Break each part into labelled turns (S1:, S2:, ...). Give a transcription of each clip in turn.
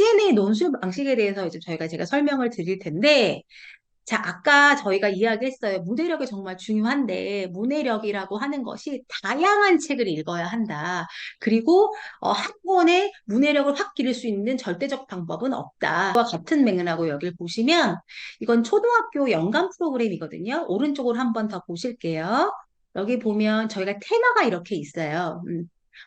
S1: Q&A 논술 방식에 대해서 이제 제가 설명을 드릴 텐데, 자, 아까 저희가 이야기했어요. 문해력이 정말 중요한데, 문해력이라고 하는 것이 다양한 책을 읽어야 한다. 그리고 한 권에 문해력을 확 기를 수 있는 절대적 방법은 없다. 와 같은 맥락으로 여기를 보시면, 이건 초등학교 연간 프로그램이거든요. 오른쪽으로 한번 더 보실게요. 여기 보면 저희가 테마가 이렇게 있어요.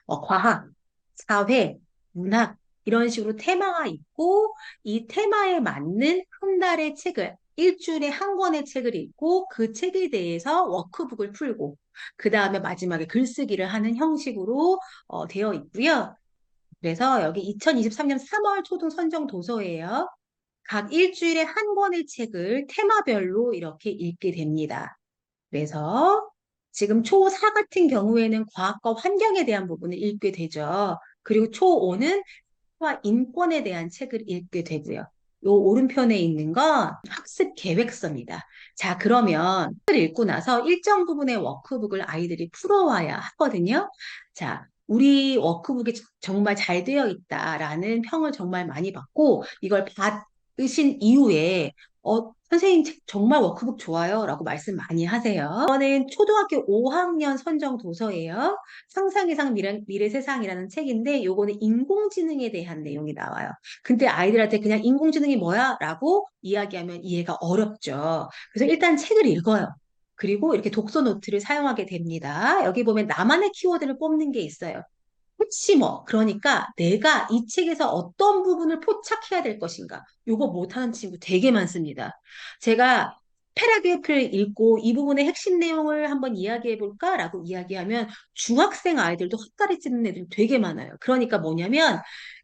S1: 과학, 사회, 문학, 이런 식으로 테마가 있고, 이 테마에 맞는 한 달의 책을 일주일에 한 권의 책을 읽고 그 책에 대해서 워크북을 풀고 그 다음에 마지막에 글쓰기를 하는 형식으로 되어 있고요. 그래서 여기 2023년 3월 초등 선정 도서예요. 각 일주일에 한 권의 책을 테마별로 이렇게 읽게 됩니다. 그래서 지금 초4 같은 경우에는 과학과 환경에 대한 부분을 읽게 되죠. 그리고 초5는 인권에 대한 책을 읽게 되고요. 요 오른편에 있는 건 학습 계획서입니다. 자, 그러면 책을 읽고 나서 일정 부분의 워크북을 아이들이 풀어와야 하거든요. 자, 우리 워크북이 정말 잘 되어 있다라는 평을 정말 많이 받고 이걸 받으신 이후에 선생님 책 정말 워크북 좋아요 라고 말씀 많이 하세요. 이거는 초등학교 5학년 선정 도서예요. 상상 이상 미래 세상이라는 책인데 요거는 인공지능에 대한 내용이 나와요. 근데 아이들한테 그냥 인공지능이 뭐야? 라고 이야기하면 이해가 어렵죠. 그래서 일단 책을 읽어요. 그리고 이렇게 독서 노트를 사용하게 됩니다. 여기 보면 나만의 키워드를 뽑는 게 있어요. 핵심어. 그러니까 내가 이 책에서 어떤 부분을 포착해야 될 것인가. 요거 못하는 친구 되게 많습니다. 제가 패러그래프를 읽고 이 부분의 핵심 내용을 한번 이야기해 볼까라고 이야기하면 중학생 아이들도 헛다리 찢는 애들 되게 많아요. 그러니까 뭐냐면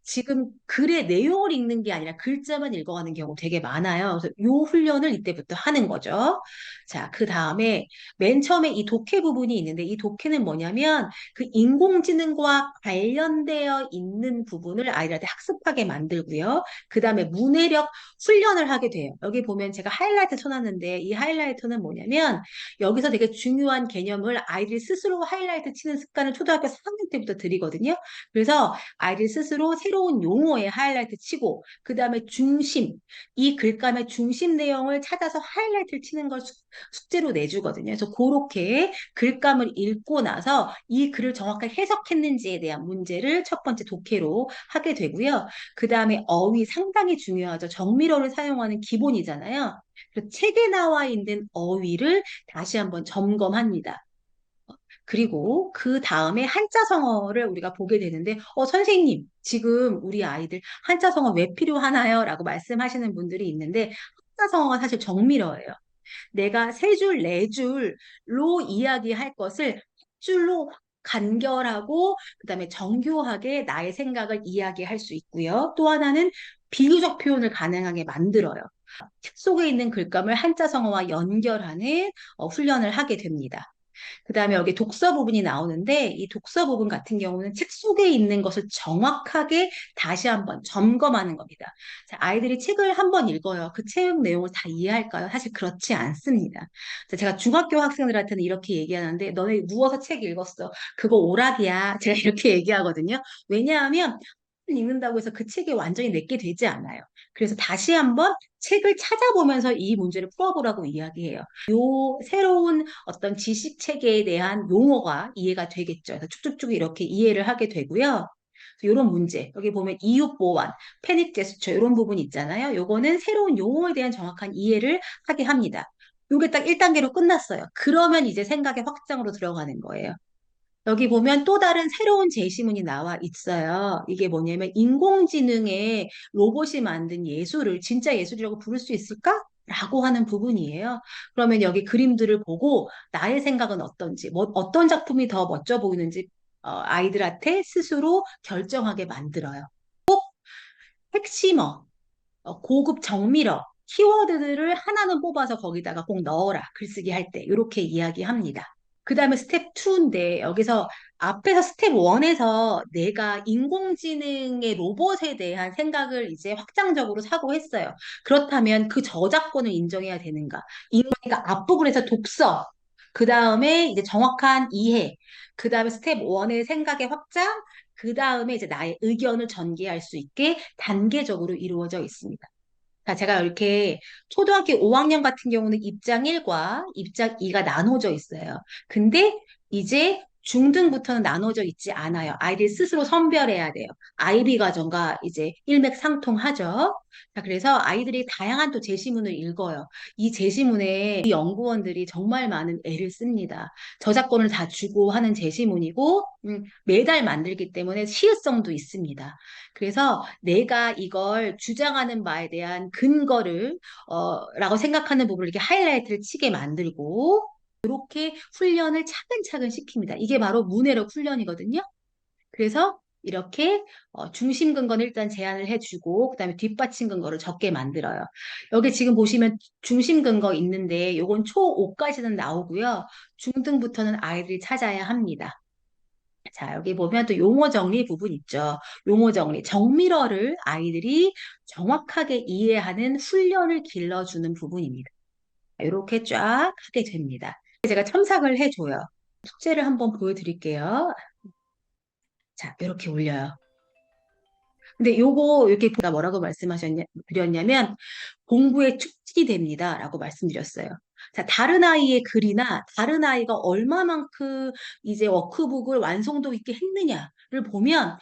S1: 지금 글의 내용을 읽는 게 아니라 글자만 읽어가는 경우 되게 많아요. 그래서 요 훈련을 이때부터 하는 거죠. 자, 그 다음에 맨 처음에 이 독해 부분이 있는데 이 독해는 뭐냐면 그 인공지능과 관련되어 있는 부분을 아이들한테 학습하게 만들고요. 그 다음에 문해력 훈련을 하게 돼요. 여기 보면 제가 하이라이트 쳐놨는데 이 하이라이터는 뭐냐면 여기서 되게 중요한 개념을 아이들이 스스로 하이라이트 치는 습관을 초등학교 4학년 때부터 들이거든요. 그래서 아이들 스스로 새로운 용어에 하이라이트 치고 그 다음에 중심, 이 글감의 중심 내용을 찾아서 하이라이트를 치는 걸 숙제로 내주거든요. 그래서 그렇게 글감을 읽고 나서 이 글을 정확하게 해석했는지에 대한 문제를 첫 번째 독해로 하게 되고요. 그 다음에 어휘 상당히 중요하죠. 정밀어를 사용하는 기본이잖아요. 그래서 책에 나와 있는 어휘를 다시 한번 점검합니다. 그리고 그 다음에 한자성어를 우리가 보게 되는데, 선생님, 지금 우리 아이들 한자성어 왜 필요하나요? 라고 말씀하시는 분들이 있는데, 한자성어가 사실 정밀어예요. 내가 세 줄, 네 줄로 이야기할 것을 한 줄로 간결하고 그다음에 정교하게 나의 생각을 이야기할 수 있고요. 또 하나는 비유적 표현을 가능하게 만들어요. 책 속에 있는 글감을 한자성어와 연결하는 훈련을 하게 됩니다. 그 다음에 여기 독서 부분이 나오는데 이 독서 부분 같은 경우는 책 속에 있는 것을 정확하게 다시 한번 점검하는 겁니다. 자, 아이들이 책을 한번 읽어요. 그 책 내용을 다 이해할까요? 사실 그렇지 않습니다. 자, 제가 중학교 학생들한테는 이렇게 얘기하는데 너네 누워서 책 읽었어. 그거 오락이야. 제가 이렇게 얘기하거든요. 왜냐하면 읽는다고 해서 그 책이 완전히 내게 되지 않아요. 그래서 다시 한번 책을 찾아보면서 이 문제를 풀어보라고 이야기해요. 요 새로운 어떤 지식 체계에 대한 용어가 이해가 되겠죠. 그래서 쭉쭉쭉 이렇게 이해를 하게 되고요. 이런 문제, 여기 보면 이웃 보완, 패닉 제스처 이런 부분 있잖아요. 요거는 새로운 용어에 대한 정확한 이해를 하게 합니다. 요게 딱 1단계로 끝났어요. 그러면 이제 생각의 확장으로 들어가는 거예요. 여기 보면 또 다른 새로운 제시문이 나와 있어요. 이게 뭐냐면 인공지능의 로봇이 만든 예술을 진짜 예술이라고 부를 수 있을까? 라고 하는 부분이에요. 그러면 여기 그림들을 보고 나의 생각은 어떤지, 어떤 작품이 더 멋져 보이는지 아이들한테 스스로 결정하게 만들어요. 핵심어, 고급 정밀어, 키워드들을 하나는 뽑아서 거기다가 꼭 넣어라. 글쓰기 할 때. 이렇게 이야기합니다. 그 다음에 스텝 2인데 여기서 앞에서 스텝 1에서 내가 인공지능의 로봇에 대한 생각을 이제 확장적으로 사고했어요. 그렇다면 그 저작권을 인정해야 되는가? 그러니까 앞부분에서 독서, 그 다음에 이제 정확한 이해, 그 다음에 스텝 1의 생각의 확장, 그 다음에 이제 나의 의견을 전개할 수 있게 단계적으로 이루어져 있습니다. 자, 제가 이렇게 초등학교 5학년 같은 경우는 입장 1과 입장 2가 나눠져 있어요. 근데 이제 중등부터는 나눠져 있지 않아요. 아이들 스스로 선별해야 돼요. IB 과정과 이제 일맥상통하죠. 자, 그래서 아이들이 다양한 또 제시문을 읽어요. 이 제시문에 이 연구원들이 정말 많은 애를 씁니다. 저작권을 다 주고 하는 제시문이고, 매달 만들기 때문에 시의성도 있습니다. 그래서 내가 이걸 주장하는 바에 대한 근거를 라고 생각하는 부분을 이렇게 하이라이트를 치게 만들고 이렇게 훈련을 차근차근 시킵니다. 이게 바로 문해력 훈련이거든요. 그래서 이렇게 중심 근거는 일단 제안을 해주고 그다음에 뒷받침 근거를 적게 만들어요. 여기 지금 보시면 중심 근거 있는데 요건 초5까지는 나오고요. 중등부터는 아이들이 찾아야 합니다. 자, 여기 보면 또 용어 정리 부분 있죠. 용어 정리. 정밀어를 아이들이 정확하게 이해하는 훈련을 길러주는 부분입니다. 이렇게 쫙 하게 됩니다. 제가 첨삭을 해줘요. 숙제를 한번 보여드릴게요. 자, 이렇게 올려요. 근데 요거 이렇게 제가 뭐라고 드렸냐면 공부에 축질이 됩니다라고 말씀드렸어요. 자, 다른 아이의 글이나 다른 아이가 얼마만큼 이제 워크북을 완성도 있게 했느냐를 보면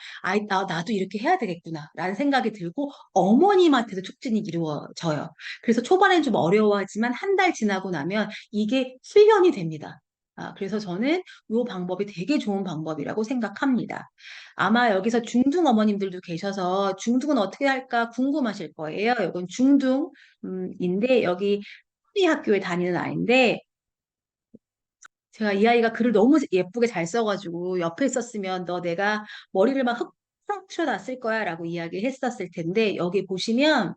S1: 나도 이렇게 해야 되겠구나라는 생각이 들고 어머님한테도 촉진이 이루어져요. 그래서 초반엔 좀 어려워하지만 한 달 지나고 나면 이게 훈련이 됩니다. 그래서 저는 이 방법이 되게 좋은 방법이라고 생각합니다. 아마 여기서 중등 어머님들도 계셔서 중등은 어떻게 할까 궁금하실 거예요. 이건 중등인데 여기 초리 학교에 다니는 아이인데 제가 이 아이가 글을 너무 예쁘게 잘 써가지고 옆에 있었으면 너 내가 머리를 막 흑 틀어놨을 거야 라고 이야기했었을 텐데 여기 보시면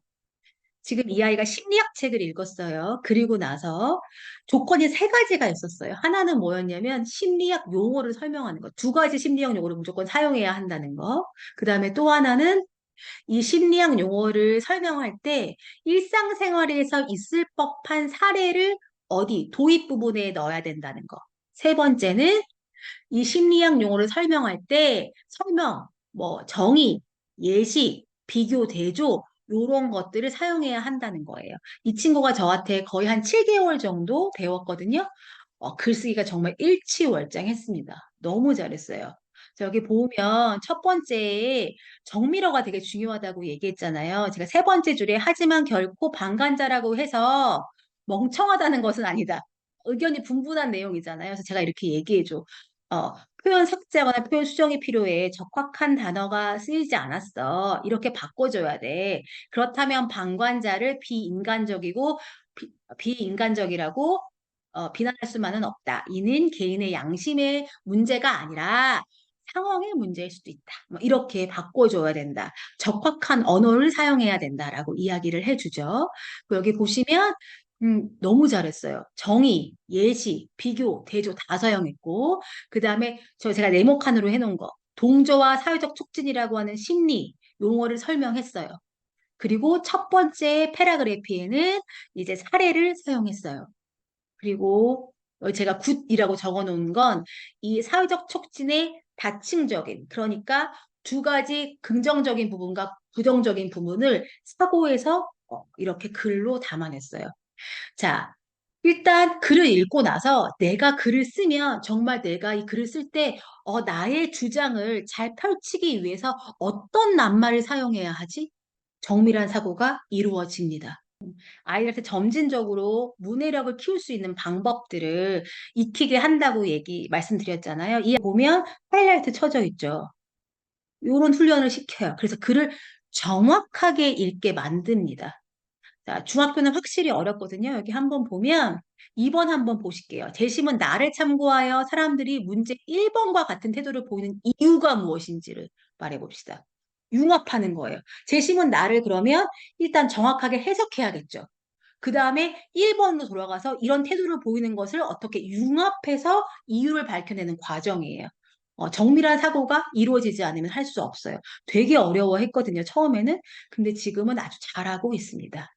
S1: 지금 이 아이가 심리학 책을 읽었어요. 그리고 나서 조건이 세 가지가 있었어요. 하나는 뭐였냐면 심리학 용어를 설명하는 거. 두 가지 심리학 용어를 무조건 사용해야 한다는 거. 그 다음에 또 하나는 이 심리학 용어를 설명할 때 일상생활에서 있을 법한 사례를 어디 도입 부분에 넣어야 된다는 거. 세 번째는 이 심리학 용어를 설명할 때 설명, 뭐 정의, 예시, 비교, 대조 요런 것들을 사용해야 한다는 거예요. 이 친구가 저한테 거의 한 7개월 정도 배웠거든요. 글쓰기가 정말 일치월장했습니다. 너무 잘했어요. 저기 보면 첫 번째에 정밀어가 되게 중요하다고 얘기했잖아요. 제가 세 번째 줄에 하지만 결코 방관자라고 해서 멍청하다는 것은 아니다. 의견이 분분한 내용이잖아요. 그래서 제가 이렇게 얘기해줘. 어, 표현 삭제하거나 표현 수정이 필요해. 적확한 단어가 쓰이지 않았어. 이렇게 바꿔줘야 돼. 그렇다면 방관자를 비인간적이고 비인간적이라고 비난할 수만은 없다. 이는 개인의 양심의 문제가 아니라 상황의 문제일 수도 있다. 뭐 이렇게 바꿔줘야 된다. 적확한 언어를 사용해야 된다라고 이야기를 해주죠. 여기 보시면 너무 잘했어요. 정의, 예시, 비교, 대조 다 사용했고, 그 다음에 제가 네모칸으로 해놓은 거, 동조와 사회적 촉진이라고 하는 심리 용어를 설명했어요. 그리고 첫 번째 패러그래피에는 이제 사례를 사용했어요. 그리고 제가 굿이라고 적어 놓은 건 이 사회적 촉진의 다층적인, 그러니까 두 가지 긍정적인 부분과 부정적인 부분을 사고에서 이렇게 글로 담아냈어요. 자, 일단 글을 읽고 나서 내가 글을 쓰면 정말 내가 이 글을 쓸 때 나의 주장을 잘 펼치기 위해서 어떤 낱말을 사용해야 하지? 정밀한 사고가 이루어집니다. 아이들한테 점진적으로 문해력을 키울 수 있는 방법들을 익히게 한다고 말씀드렸잖아요. 이 보면 하이라이트 쳐져 있죠. 이런 훈련을 시켜요. 그래서 글을 정확하게 읽게 만듭니다. 자, 중학교는 확실히 어렵거든요. 여기 한번 보면 2번 한번 보실게요. 재심은 나를 참고하여 사람들이 문제 1번과 같은 태도를 보이는 이유가 무엇인지를 말해봅시다. 융합하는 거예요. 재심은 나를 그러면 일단 정확하게 해석해야겠죠. 그 다음에 1번으로 돌아가서 이런 태도를 보이는 것을 어떻게 융합해서 이유를 밝혀내는 과정이에요. 정밀한 사고가 이루어지지 않으면 할 수 없어요. 되게 어려워했거든요, 처음에는. 근데 지금은 아주 잘하고 있습니다.